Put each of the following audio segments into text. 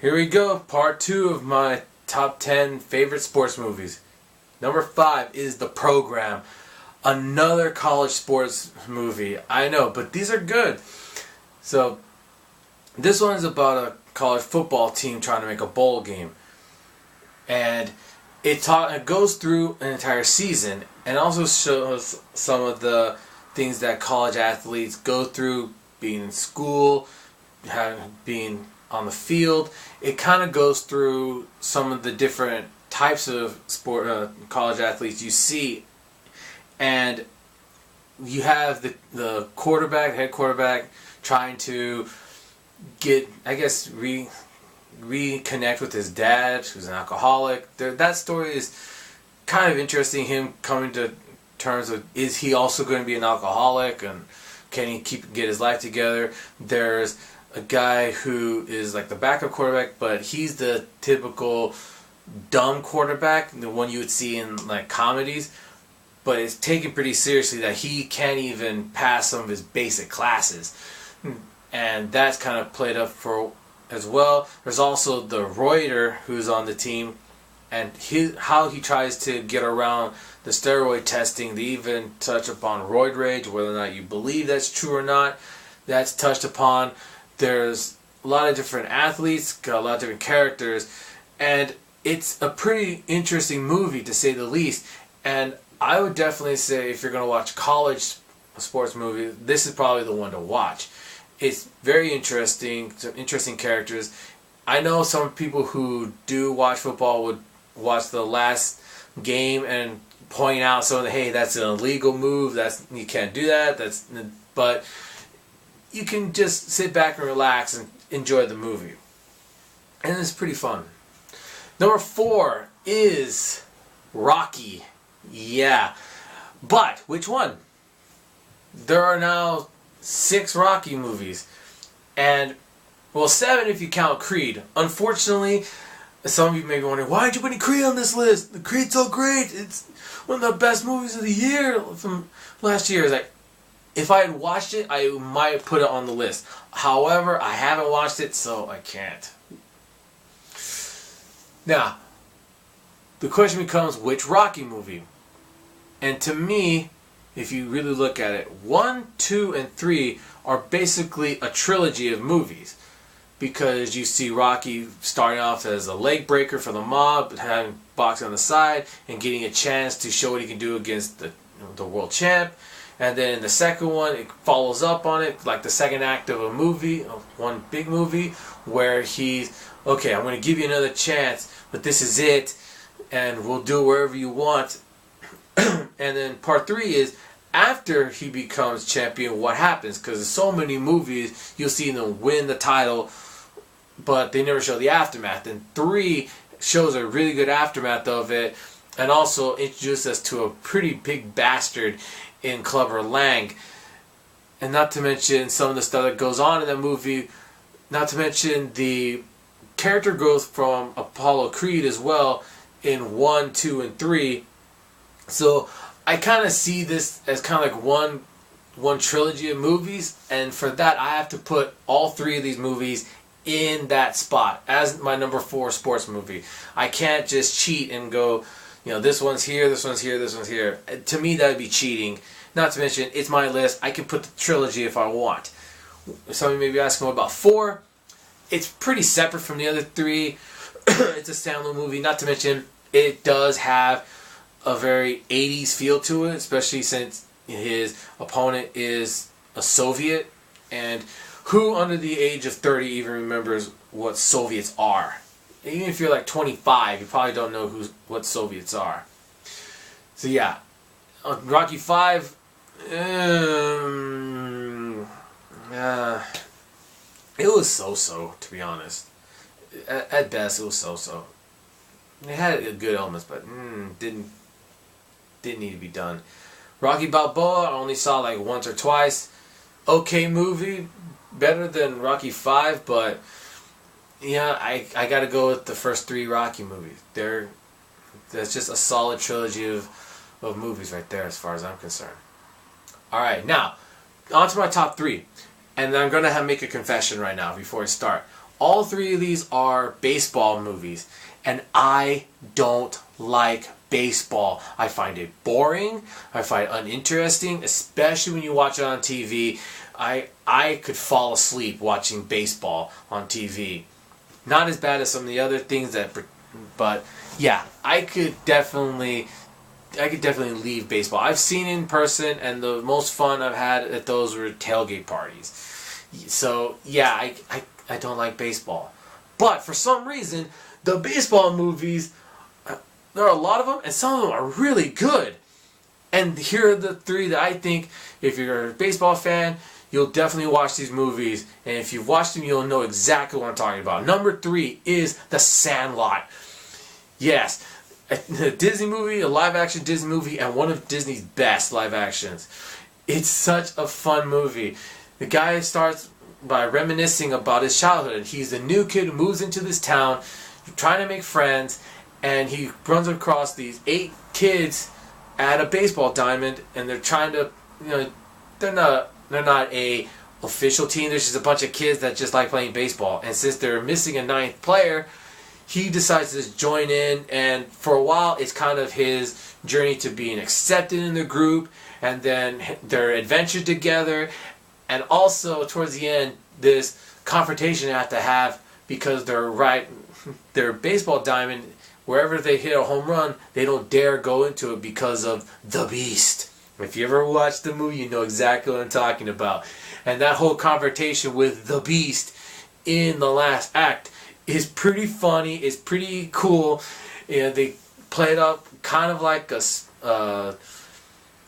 Here we go, part 2 of my top 10 favorite sports movies. Number 5 is The Program. Another college sports movie. I know, but these are good. So, this one is about a college football team trying to make a bowl game. And it goes through an entire season and also shows some of the things that college athletes go through being in school, being on the field. It kind of goes through some of the different types of college athletes you see, and you have the head quarterback, trying to get, I guess, reconnect with his dad, who's an alcoholic. That story is kind of interesting. Him coming to terms with, is he also going to be an alcoholic, and can he get his life together? There's a guy who is like the backup quarterback, but he's the typical dumb quarterback, the one you would see in like comedies, but it's taken pretty seriously that he can't even pass some of his basic classes, and that's kind of played up for as well. There's also the Reuter who's on the team, and how he tries to get around the steroid testing. They even touch upon roid rage, whether or not you believe that's true or not. That's touched upon. There's a lot of different athletes, got a lot of different characters, and it's a pretty interesting movie to say the least. And I would definitely say, if you're going to watch college sports movie, this is probably the one to watch. It's very interesting, some interesting characters. I know some people who do watch football would watch the last game and point out some of hey, that's an illegal move, you can't do that, but you can just sit back and relax and enjoy the movie. And it's pretty fun. Number 4 is Rocky. Yeah. But, which one? There are now 6 Rocky movies. And, well, 7 if you count Creed. Unfortunately, some of you may be wondering, why did you put Creed on this list? The Creed's so great. It's one of the best movies of the year from last year. It's like, if I had watched it, I might put it on the list. However, I haven't watched it, so I can't. Now, the question becomes, which Rocky movie? And to me, if you really look at it, 1, 2, and 3 are basically a trilogy of movies. Because you see Rocky starting off as a leg breaker for the mob, having boxing on the side, and getting a chance to show what he can do against the world champ. And then in the second one, it follows up on it, like the second act of a movie, one big movie, where he's, okay, I'm going to give you another chance, but this is it, and we'll do it wherever you want. And then part 3 is, after he becomes champion, what happens? Because in so many movies, you'll see them win the title, but they never show the aftermath. And 3 shows a really good aftermath of it, and also introduces us to a pretty big bastard in Clubber Lang. And not to mention some of the stuff that goes on in that movie, not to mention the character growth from Apollo Creed as well in 1, 2, and 3. So I kind of see this as kind of like one trilogy of movies, and for that I have to put all 3 of these movies in that spot as my number 4 sports movie. I can't just cheat and go, this one's here, this one's here, this one's here. To me, that would be cheating. Not to mention, it's my list. I can put the trilogy if I want. Some of you may be asking, what about 4? It's pretty separate from the other 3. It's a standalone movie. Not to mention, it does have a very 80s feel to it, especially since his opponent is a Soviet. And who under the age of 30 even remembers what Soviets are? Even if you're like 25, you probably don't know what Soviets are. So yeah, Rocky 5, it was so-so, to be honest. At best, it was so-so. It had good elements, but didn't need to be done. Rocky Balboa, I only saw like once or twice. Okay movie, better than Rocky 5, but yeah, I gotta go with the first 3 Rocky movies. That's just a solid trilogy of movies right there as far as I'm concerned. Alright, now, on to my top 3. And I'm gonna make a confession right now before I start. All three of these are baseball movies, and I don't like baseball. I find it boring. I find it uninteresting, especially when you watch it on TV. I could fall asleep watching baseball on TV. Not as bad as some of the other things but yeah, I could definitely leave baseball. I've seen it in person, and the most fun I've had at those were tailgate parties. So yeah, I don't like baseball. But for some reason, the baseball movies, there are a lot of them, and some of them are really good. And here are the three that I think, if you're a baseball fan, you'll definitely watch these movies. And if you've watched them, you'll know exactly what I'm talking about. Number 3 is The Sandlot. Yes, a Disney movie, a live-action Disney movie, and one of Disney's best live actions. It's such a fun movie. The guy starts by reminiscing about his childhood. He's a new kid who moves into this town, trying to make friends, and he runs across these 8 kids at a baseball diamond, and they're trying to, they're not a official team. There's just a bunch of kids that just like playing baseball, and since they're missing a 9th player, he decides to join in, and for a while it's kind of his journey to being accepted in the group, and then their adventure together, and also towards the end this confrontation they have to have because their baseball diamond, wherever they hit a home run, they don't dare go into it because of the Beast. If you ever watched the movie, you know exactly what I'm talking about. And that whole confrontation with the Beast in the last act is pretty funny. It's pretty cool. They play it up kind of like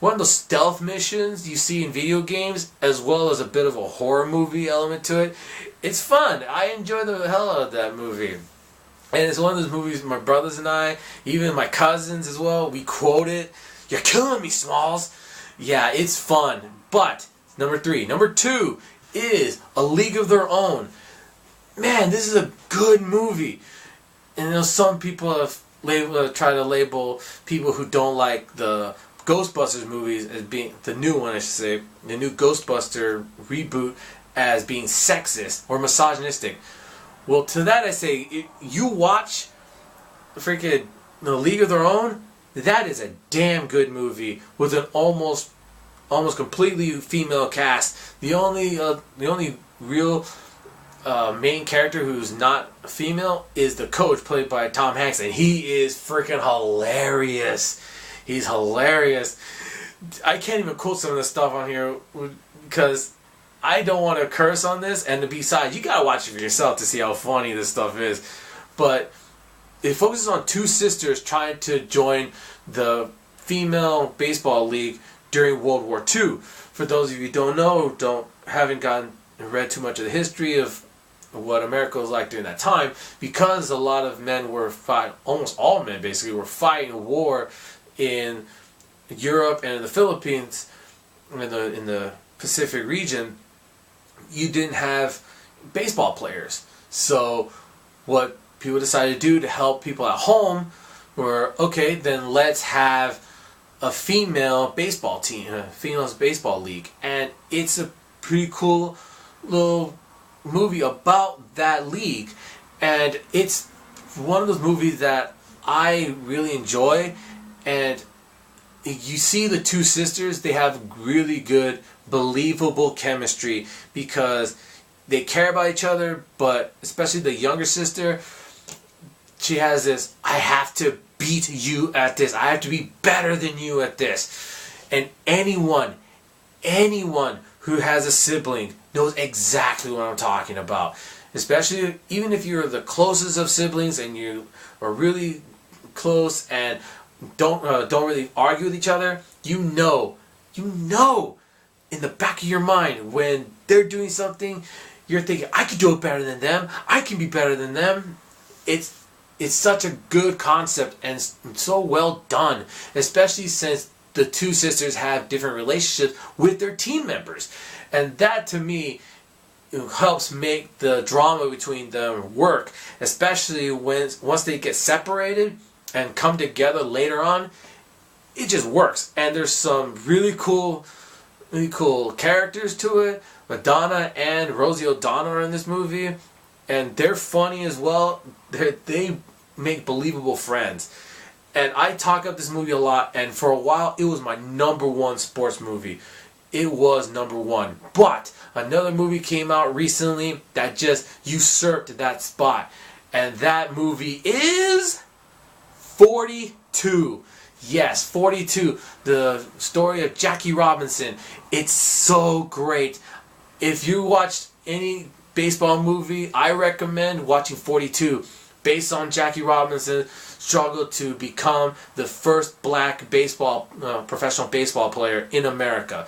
one of those stealth missions you see in video games, as well as a bit of a horror movie element to it. It's fun. I enjoy the hell out of that movie. And it's one of those movies my brothers and I, even my cousins as well, we quote it. You're killing me, Smalls. Yeah, it's fun. But, number 3. Number 2 is A League of Their Own. Man, this is a good movie. And some people have tried to label people who don't like the Ghostbusters movies as being, the new one I should say, the new Ghostbuster reboot, as being sexist or misogynistic. Well, to that I say, you watch freaking The League of Their Own, that is a damn good movie with an almost completely female cast. The only real main character who's not female is the coach, played by Tom Hanks, and he is freaking hilarious. He's hilarious. I can't even quote some of the stuff on here because I don't want to curse on this, and besides, you gotta watch it for yourself to see how funny this stuff is. But it focuses on 2 sisters trying to join the female baseball league during World War II. For those of you who don't know, haven't read too much of the history of what America was like during that time, because a lot of men were almost all men basically were fighting a war in Europe and in the Philippines, in the Pacific region. You didn't have baseball players. So what people decided to do to help people at home were, okay, then let's have a female baseball team, a females baseball league. And it's a pretty cool little movie about that league. And it's one of those movies that I really enjoy. And you see the 2 sisters, they have really good, believable chemistry because they care about each other, but especially the younger sister, she has this, I have to beat you at this. I have to be better than you at this. And anyone who has a sibling knows exactly what I'm talking about. Especially, even if you're the closest of siblings and you are really close and don't really argue with each other, you know in the back of your mind when they're doing something, you're thinking, I can do it better than them. I can be better than them. It's such a good concept and so well done, especially since the 2 sisters have different relationships with their team members. And that, to me, helps make the drama between them work, especially once they get separated and come together later on. It just works. And there's some really cool characters to it. Madonna and Rosie O'Donnell are in this movie. and they're funny as well. They make believable friends. And I talk up this movie a lot, and for a while it was my number one sports movie. It was number one. But another movie came out recently that just usurped that spot. And that movie is 42. Yes, 42. The story of Jackie Robinson. It's so great. If you watched any baseball movie, I recommend watching 42. Based on Jackie Robinson's struggle to become the first black professional baseball player in America.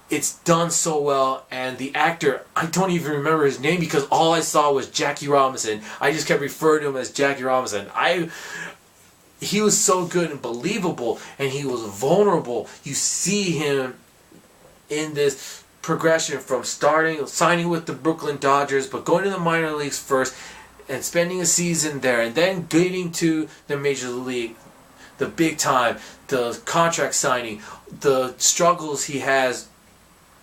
It's done so well, and the actor, I don't even remember his name because all I saw was Jackie Robinson. I just kept referring to him as Jackie Robinson. He was so good and believable, and he was vulnerable. You see him in this progression from signing with the Brooklyn Dodgers, but going to the minor leagues first, and spending a season there, and then getting to the major league, the big time, the contract signing, the struggles he has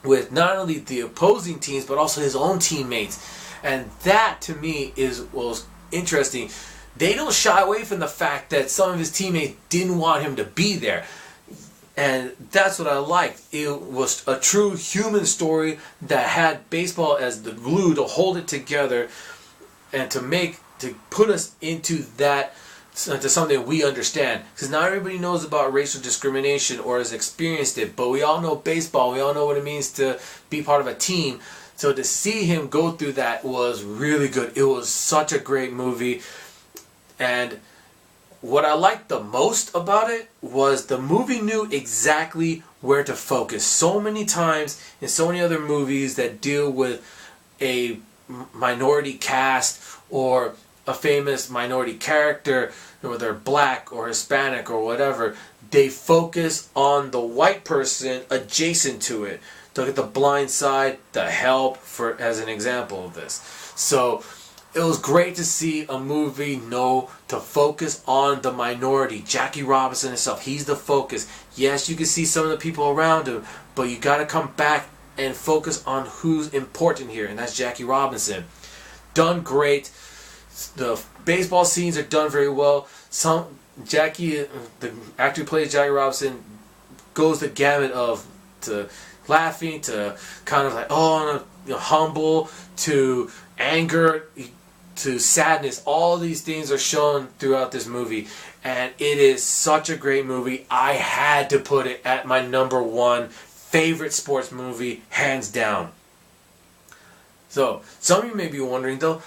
with not only the opposing teams but also his own teammates. And that to me was interesting. They don't shy away from the fact that some of his teammates didn't want him to be there. And that's what I liked. It was a true human story that had baseball as the glue to hold it together and to put us into something we understand. Because not everybody knows about racial discrimination or has experienced it, but we all know baseball. We all know what it means to be part of a team. So to see him go through that was really good. It was such a great movie. And what I liked the most about it was the movie knew exactly where to focus. So many times in so many other movies that deal with a minority cast or a famous minority character, whether they're black or Hispanic or whatever, they focus on the white person adjacent to it. Look at The Blind Side, The Help, as an example of this. So it was great to see a movie know to focus on the minority. Jackie Robinson himself, he's the focus. Yes, you can see some of the people around him, but you got to come back and focus on who's important here, and that's Jackie Robinson. Done great. The baseball scenes are done very well. Jackie, the actor who plays Jackie Robinson, goes the gamut of laughing to kind of like humble to anger to sadness. All these things are shown throughout this movie, and it is such a great movie. I had to put it at my number one favorite sports movie, hands down. So, some of you may be wondering though,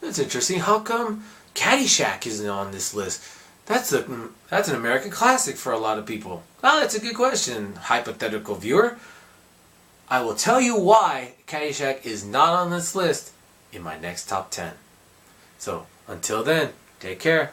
that's interesting. How come Caddyshack isn't on this list? That's an American classic for a lot of people. Well, that's a good question, hypothetical viewer. I will tell you why Caddyshack is not on this list in my next top 10. So, until then, take care.